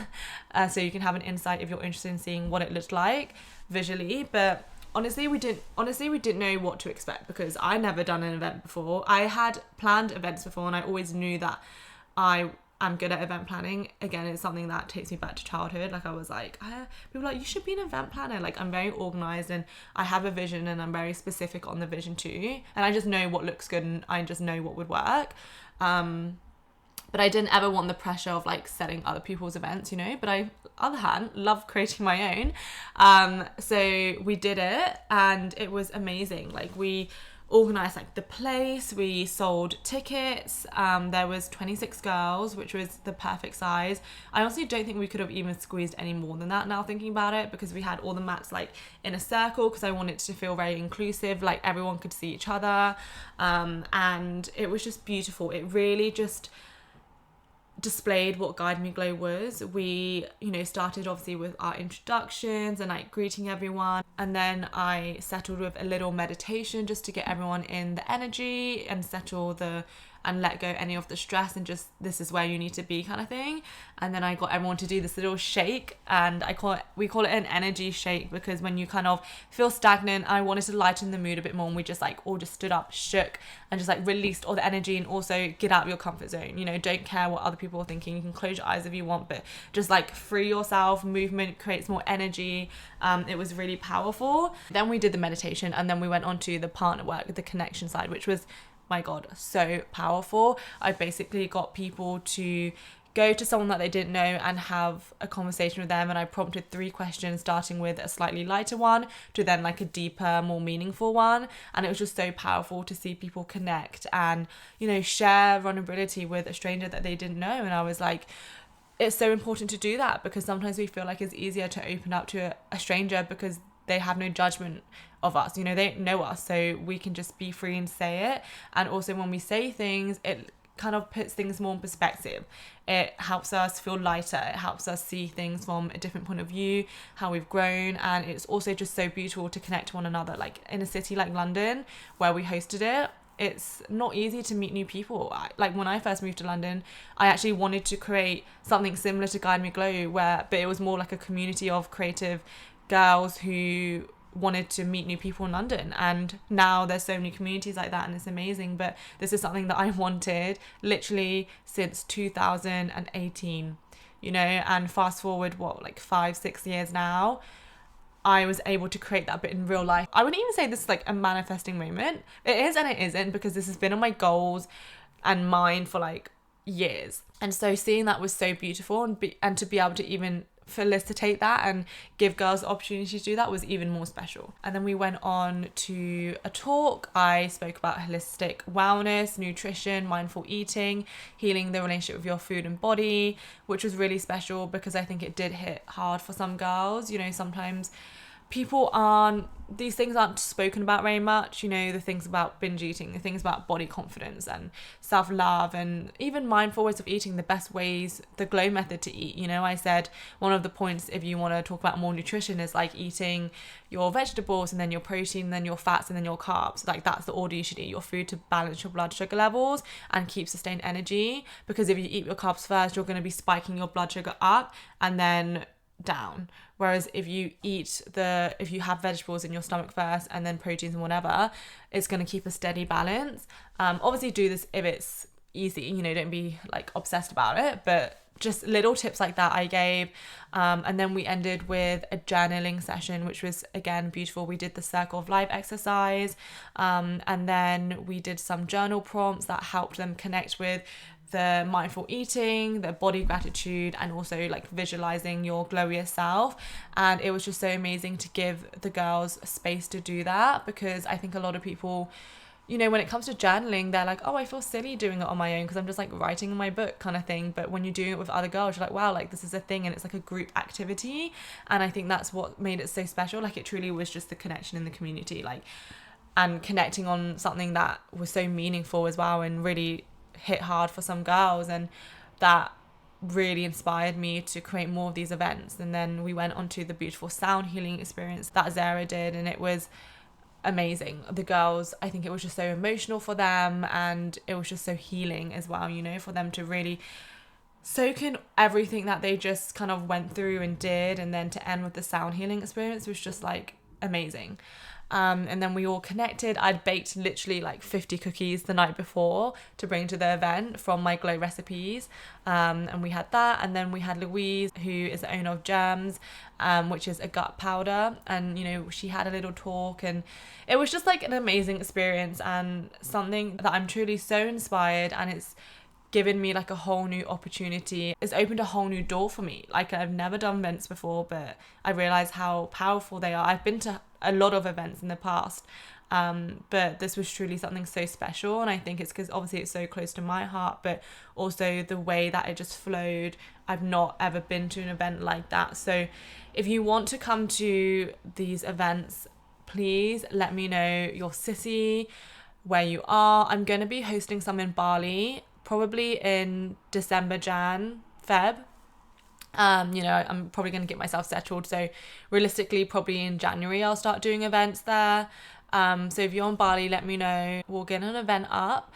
[SPEAKER 1] so you can have an insight if you're interested in seeing what it looked like visually. But honestly, we didn't know what to expect, because I never done an event before. I had planned events before, and I always knew that I am good at event planning. Again, it's something that takes me back to childhood. Like, I was like, people were like, you should be an event planner. Like, I'm very organized, and I have a vision, and I'm very specific on the vision too, and I just know what looks good, and I just know what would work. But I didn't ever want the pressure of like setting other people's events, but I, on the other hand, love creating my own. So we did it, and it was amazing. Like, we organised like the place, we sold tickets, there was 26 girls, which was the perfect size. I honestly don't think we could have even squeezed any more than that now thinking about it, because we had all the mats like in a circle, because I wanted to feel very inclusive, like everyone could see each other, and it was just beautiful. It really just displayed what Guide Me Glow was. We, started obviously with our introductions and like greeting everyone, and then I settled with a little meditation just to get everyone in the energy and and let go any of the stress, and just, this is where you need to be kind of thing. And then I got everyone to do this little shake, and we call it an energy shake, because when you kind of feel stagnant, I wanted to lighten the mood a bit more, and we just like all just stood up, shook, and just like released all the energy, and also get out of your comfort zone. Don't care what other people are thinking. You can close your eyes if you want, but just like free yourself. Movement creates more energy. It was really powerful. Then we did the meditation, and then we went on to the partner work, the connection side, which was, my God, so powerful. I basically got people to go to someone that they didn't know and have a conversation with them, and I prompted 3 questions, starting with a slightly lighter one to then like a deeper, more meaningful one. And it was just so powerful to see people connect and share vulnerability with a stranger that they didn't know. And I was like, it's so important to do that, because sometimes we feel like it's easier to open up to a stranger because they have no judgment of us, they don't know us, so we can just be free and say it. And also, when we say things, it kind of puts things more in perspective. It helps us feel lighter. It helps us see things from a different point of view, how we've grown. And it's also just so beautiful to connect to one another. Like, in a city like London, where we hosted it, it's not easy to meet new people. Like, when I first moved to London, I actually wanted to create something similar to Guide Me Glow, but it was more like a community of creative girls who wanted to meet new people in London. And now there's so many communities like that, and it's amazing. But this is something that I wanted literally since 2018, and fast forward 5-6 years now, I was able to create that bit in real life. I wouldn't even say this is like a manifesting moment. It is and it isn't, because this has been on my goals and mind for like years. And so seeing that was so beautiful, and to be able to even felicitate that and give girls the opportunity to do that was even more special. And then we went on to a talk. I spoke about holistic wellness, nutrition, mindful eating, healing the relationship with your food and body, which was really special, because I think it did hit hard for some girls. Sometimes these things aren't spoken about very much, the things about binge eating, the things about body confidence and self-love, and even mindful ways of eating, the best ways, the glow method to eat. I said one of the points, if you want to talk about more nutrition, is like eating your vegetables and then your protein and then your fats and then your carbs. Like, that's the order you should eat your food to balance your blood sugar levels and keep sustained energy, because if you eat your carbs first, you're going to be spiking your blood sugar up and then down. Whereas if you have vegetables in your stomach first and then proteins and whatever, it's going to keep a steady balance. Obviously do this if it's easy, don't be like obsessed about it, but just little tips like that I gave. And then we ended with a journaling session, which was again beautiful. We did the circle of life exercise, and then we did some journal prompts that helped them connect with the mindful eating, the body gratitude, and also like visualizing your glowiest self. And it was just so amazing to give the girls space to do that, because I think a lot of people, you know, when it comes to journaling, they're like, oh, I feel silly doing it on my own because I'm just like writing in my book kind of thing. But when you're doing it with other girls, you're like, wow, like this is a thing, and it's like a group activity. And I think that's what made it so special. Like it truly was just the connection in the community, like, and connecting on something that was so meaningful as well and really hit hard for some girls. And that really inspired me to create more of these events. And then we went on to the beautiful sound healing experience that Zara did, and it was amazing. The girls, I think it was just so emotional for them, and it was just so healing as well, you know, for them to really soak in everything that they just kind of went through and did, and then to end with the sound healing experience was just like amazing. And then we all connected. I'd baked literally like 50 cookies the night before to bring to the event from my Glow recipes. And we had that. And then we had Louise, who is the owner of Germs, which is a gut powder. And, you know, she had a little talk, and it was just like an amazing experience and something that I'm truly so inspired, and it's given me like a whole new opportunity. It's opened a whole new door for me. Like I've never done events before, but I realized how powerful they are. I've been to a lot of events in the past, but this was truly something so special. And I think it's because obviously it's so close to my heart, but also the way that it just flowed. I've not ever been to an event like that. So if you want to come to these events, please let me know your city, where you are. I'm going to be hosting some in Bali, probably in December, Feb. You know, I'm probably going to get myself settled. So realistically, probably in January, I'll start doing events there. So if you're on Bali, let me know. We'll get an event up,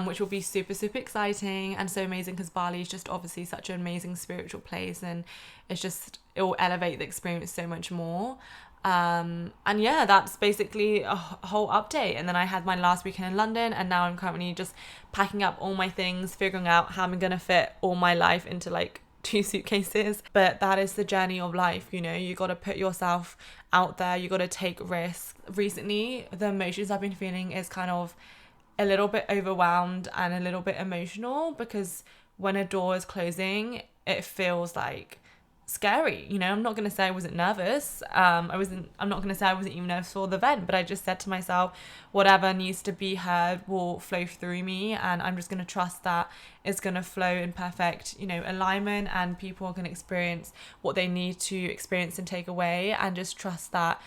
[SPEAKER 1] which will be super, super exciting and so amazing, because Bali is just obviously such an amazing spiritual place, and it's just, it will elevate the experience so much more. And yeah, that's basically a whole update. And then I had my last weekend in London, and now I'm currently just packing up all my things, figuring out how I'm gonna fit all my life into like 2 suitcases. But that is the journey of life, you know. You got to put yourself out there, you got to take risks. Recently, the emotions I've been feeling is kind of a little bit overwhelmed and a little bit emotional, because when a door is closing, it feels like scary, you know. I'm not going to say I wasn't nervous. I'm not going to say I wasn't even nervous for the event, but I just said to myself, whatever needs to be heard will flow through me, and I'm just going to trust that it's going to flow in perfect, you know, alignment, and people are going to experience what they need to experience and take away, and just trust that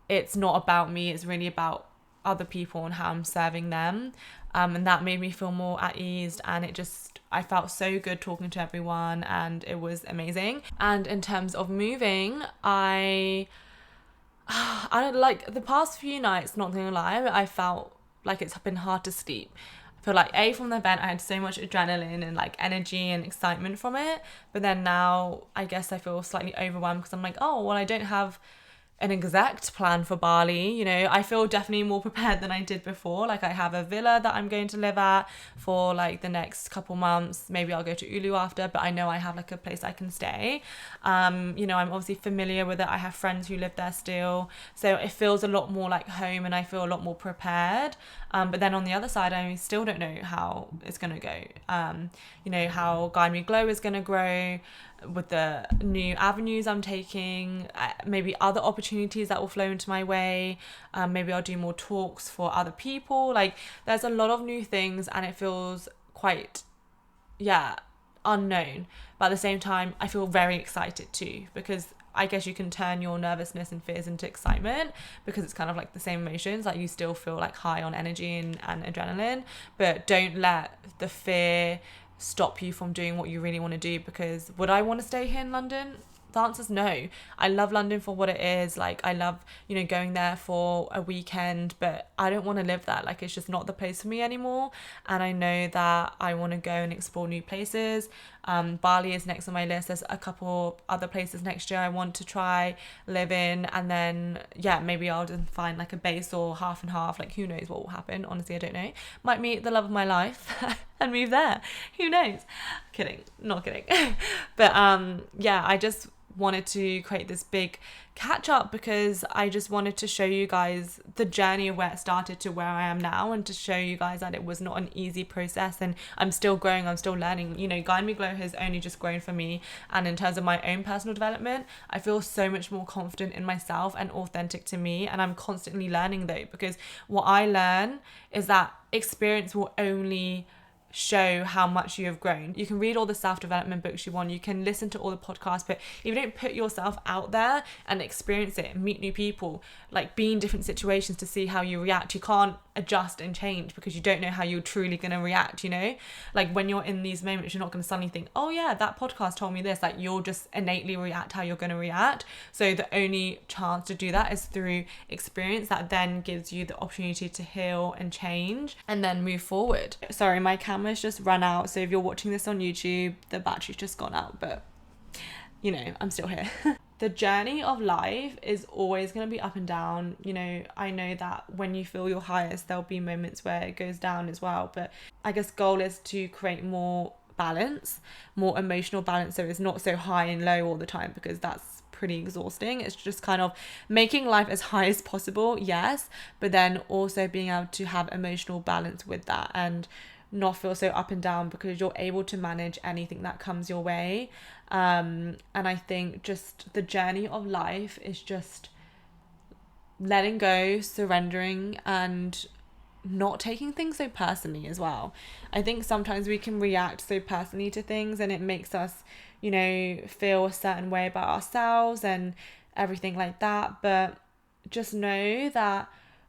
[SPEAKER 1] it's not about me, it's really about other people and how I'm serving them. And that made me feel more at ease, and I felt so good talking to everyone, and it was amazing. And in terms of moving, I don't like the past few nights, not gonna lie, I felt like it's been hard to sleep. I feel like from the event I had so much adrenaline and like energy and excitement from it, but then now I guess I feel slightly overwhelmed, because I'm like, oh well, I don't have an exact plan for Bali. You know, I feel definitely more prepared than I did before. Like I have a villa that I'm going to live at for like the next couple months. Maybe I'll go to Ulu after, but I know I have like a place I can stay. You know, I'm obviously familiar with it. I have friends who live there still, so it feels a lot more like home, and I feel a lot more prepared. But then on the other side, I still don't know how it's gonna go. You know, how Guide Me Glow is gonna grow with the new avenues I'm taking, maybe other opportunities that will flow into my way. Maybe I'll do more talks for other people. Like there's a lot of new things, and it feels quite unknown, but at the same time I feel very excited too, because I guess you can turn your nervousness and fears into excitement, because it's kind of like the same emotions. Like you still feel like high on energy and adrenaline, but don't let the fear stop you from doing what you really want to do. Because would I want to stay here in London? The answer is no. I love London for what it is. Like I love, you know, going there for a weekend, but I don't want to live there. Like it's just not the place for me anymore. And I know that I want to go and explore new places. Bali is next on my list. There's a couple other places next year I want to try live in, and then maybe I'll just find like a base or half and half. Like who knows what will happen? Honestly, I don't know. Might meet the love of my life and move there. Who knows? Kidding, not kidding. But I just wanted to create this big catch up because I just wanted to show you guys the journey of where it started to where I am now, and to show you guys that it was not an easy process, and I'm still growing, I'm still learning. You know, Guide Me Glow has only just grown for me, and in terms of my own personal development, I feel so much more confident in myself and authentic to me, and I'm constantly learning though, because what I learn is that experience will only show how much you have grown. You can read all the self-development books you want, you can listen to all the podcasts, but if you don't put yourself out there and experience it and meet new people, like be in different situations to see how you react, you can't adjust and change because you don't know how you're truly going to react, you know? Like when you're in these moments, you're not going to suddenly think, oh yeah, that podcast told me this. Like you'll just innately react how you're going to react. So the only chance to do that is through experience, that then gives you the opportunity to heal and change and then move forward. Sorry, my camera's just run out, so if you're watching this on YouTube, the battery's just gone out, but you know, I'm still here. The journey of life is always going to be up and down. You know, I know that when you feel your highest, there'll be moments where it goes down as well. But I guess goal is to create more balance, more emotional balance. So it's not so high and low all the time, because that's pretty exhausting. It's just kind of making life as high as possible, yes, but then also being able to have emotional balance with that and not feel so up and down, because you're able to manage anything that comes your way. And I think just the journey of life is just letting go, surrendering, and not taking things so personally as well. I think sometimes we can react so personally to things, and it makes us, you know, feel a certain way about ourselves and everything like that. But just know that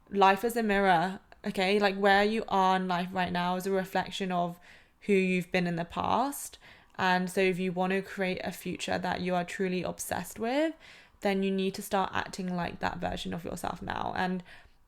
[SPEAKER 1] life is a mirror. Okay, like where you are in life right now is a reflection of who you've been in the past. And so if you want to create a future that you are truly obsessed with, then you need to start acting like that version of yourself now. And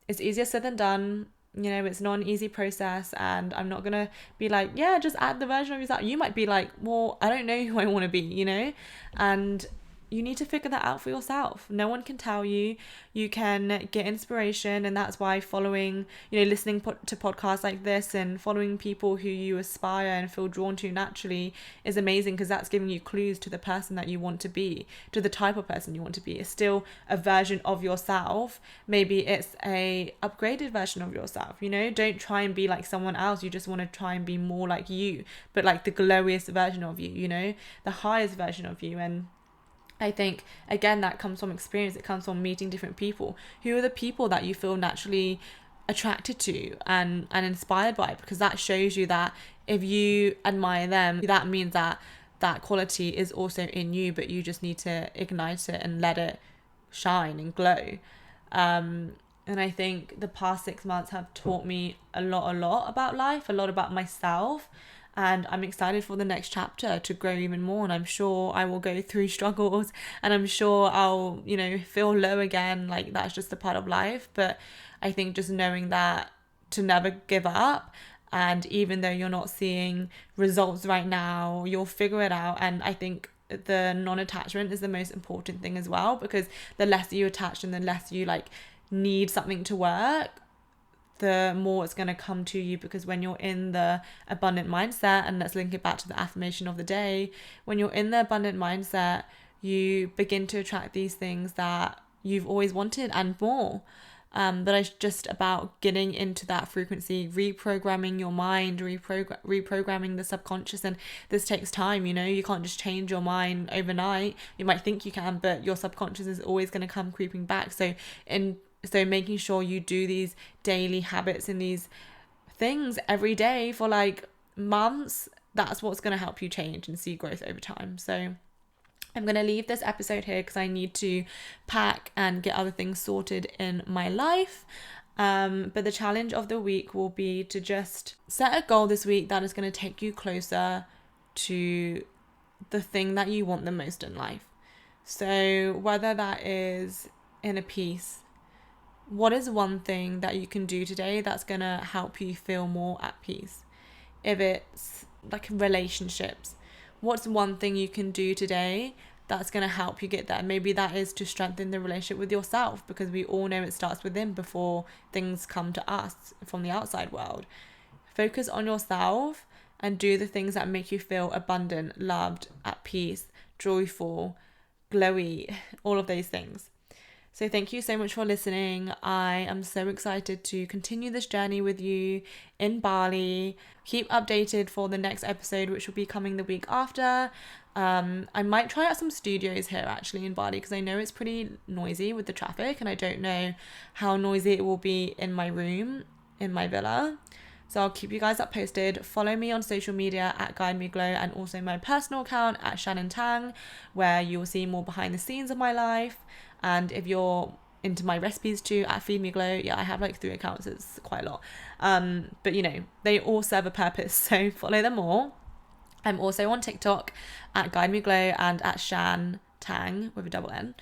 [SPEAKER 1] it's easier said than done. You know, it's not an easy process, and I'm not gonna be like, yeah, just add the version of yourself. You might be like, well, I don't know who I want to be, you know? And you need to figure that out for yourself. No one can tell you. You can get inspiration, and that's why following, you know, listening to podcasts like this and following people who you aspire and feel drawn to naturally is amazing, because that's giving you clues to the person that you want to be, to the type of person you want to be. It's still a version of yourself. Maybe it's a upgraded version of yourself, you know? Don't try and be like someone else. You just want to try and be more like you, but like the glowiest version of you, you know, the highest version of you. And I think, again, that comes from experience. It comes from meeting different people. Who are the people that you feel naturally attracted to and inspired by? Because that shows you that if you admire them, that means that that quality is also in you, but you just need to ignite it and let it shine and glow. And I think the past 6 months have taught me a lot about life, a lot about myself. And I'm excited for the next chapter to grow even more. And I'm sure I will go through struggles, and I'm sure I'll, you know, feel low again. Like that's just a part of life. But I think just knowing that to never give up, and even though you're not seeing results right now, you'll figure it out. And I think the non-attachment is the most important thing as well, because the less you attach and the less you like need something to work, the more it's going to come to you. Because when you're in the abundant mindset, and let's link it back to the affirmation of the day, when you're in the abundant mindset, you begin to attract these things that you've always wanted and more. But it's just about getting into that frequency, reprogramming your mind, reprogramming the subconscious. And this takes time, you know, you can't just change your mind overnight. You might think you can, but your subconscious is always going to come creeping back. So making sure you do these daily habits and these things every day for like months, that's what's going to help you change and see growth over time. So I'm going to leave this episode here because I need to pack and get other things sorted in my life. But the challenge of the week will be to just set a goal this week that is going to take you closer to the thing that you want the most in life. So whether that is inner peace, what is one thing that you can do today that's going to help you feel more at peace? If it's like relationships, what's one thing you can do today that's going to help you get there? Maybe that is to strengthen the relationship with yourself, because we all know it starts within before things come to us from the outside world. Focus on yourself and do the things that make you feel abundant, loved, at peace, joyful, glowy, all of those things. So thank you so much for listening. I am so excited to continue this journey with you in Bali. Keep updated for the next episode, which will be coming the week after. I might try out some studios here actually in Bali, because I know it's pretty noisy with the traffic, and I don't know how noisy it will be in my room, in my villa. So I'll keep you guys up posted. Follow me on social media at Guide Me Glow, and also my personal account at Shannon Tang, where you'll see more behind the scenes of my life. And if you're into my recipes too, at Feed Me Glow, yeah, I have like 3 accounts, it's quite a lot. But you know, they all serve a purpose, so follow them all. I'm also on TikTok at Guide Me Glow and at Shan Tang with a double N.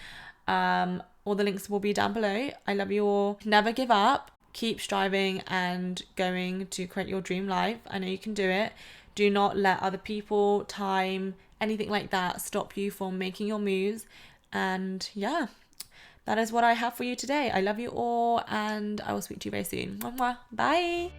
[SPEAKER 1] All the links will be down below. I love you all. Never give up. Keep striving and going to create your dream life. I know you can do it. Do not let other people, time, anything like that stop you from making your moves. And yeah, that is what I have for you today. I love you all, and I will speak to you very soon. Bye.